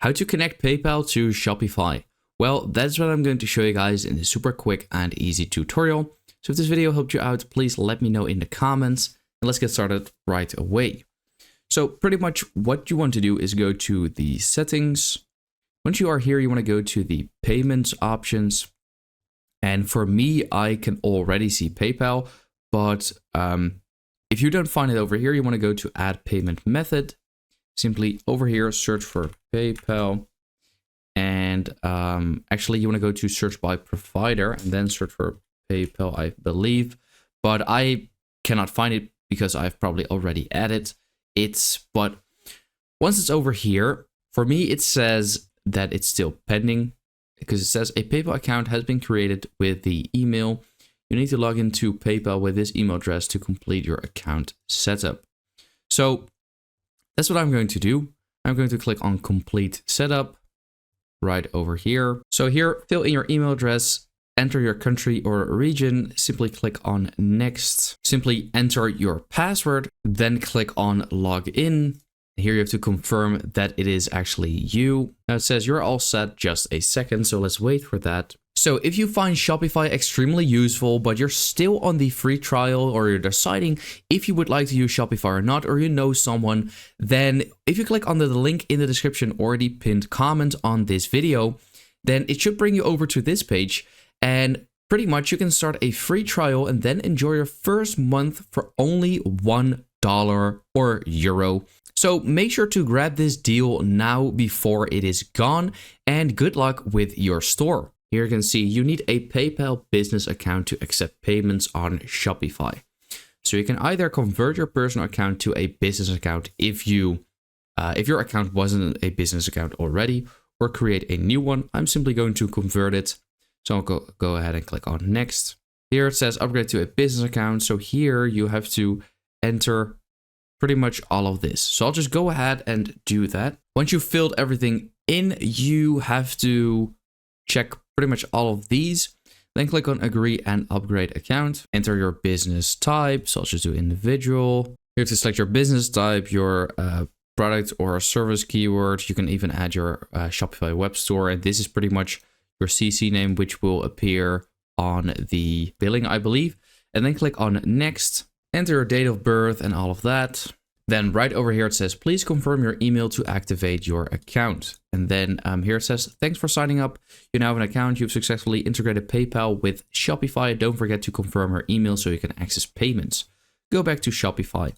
How to connect PayPal to Shopify. Well, that's what I'm going to show you guys in this super quick and easy tutorial. So if this video helped you out, please let me know in the comments and let's get started right away. So pretty much what you want to do is go to the settings. Once you are here, you want to go to the payments options. And for me, I can already see PayPal, but if you don't find it over here, you want to go to add payment method. Simply over here, search for PayPal. And actually, you want to go to search by provider and then search for PayPal, I believe. But I cannot find it because I've probably already added it. But once it's over here, for me, it says that it's still pending because it says a PayPal account has been created with the email. You need to log into PayPal with this email address to complete your account setup. So that's what I'm going to do. I'm going to click on complete setup right over here. So here, fill in your email address, enter your country or region, simply click on next, simply enter your password, then click on login. Here you have to confirm that it is actually you. Now it says you're all set, just a second, so let's wait for that. So if you find Shopify extremely useful, but you're still on the free trial or you're deciding if you would like to use Shopify or not, or you know someone, then if you click on the link in the description or the pinned comment on this video, then it should bring you over to this page and pretty much you can start a free trial and then enjoy your first month for only $1 or euro. So make sure to grab this deal now before it is gone and good luck with your store. Here you can see you need a PayPal business account to accept payments on Shopify. So you can either convert your personal account to a business account if your account wasn't a business account already, or create a new one. I'm simply going to convert it. So I'll go ahead and click on next. Here it says upgrade to a business account. So here you have to enter pretty much all of this. So I'll just go ahead and do that. Once you've filled everything in, you have to check pretty much all of these. Then click on agree and upgrade account. Enter your business type. So I'll just do individual. Here to select your business type, your product or service keyword. You can even add your Shopify web store. And this is pretty much your CC name, which will appear on the billing, I believe. And then click on next. Enter your date of birth and all of that. Then right over here, it says, please confirm your email to activate your account. And then here it says, thanks for signing up. You now have an account. You've successfully integrated PayPal with Shopify. Don't forget to confirm your email so you can access payments. Go back to Shopify.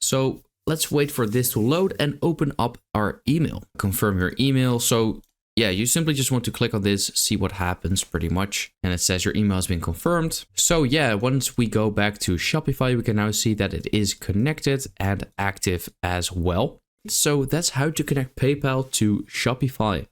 So let's wait for this to load and open up our email. Confirm your email. So yeah, you simply just want to click on this, see what happens pretty much. And it says your email has been confirmed. So yeah, once we go back to Shopify, we can now see that it is connected and active as well. So that's how to connect PayPal to Shopify.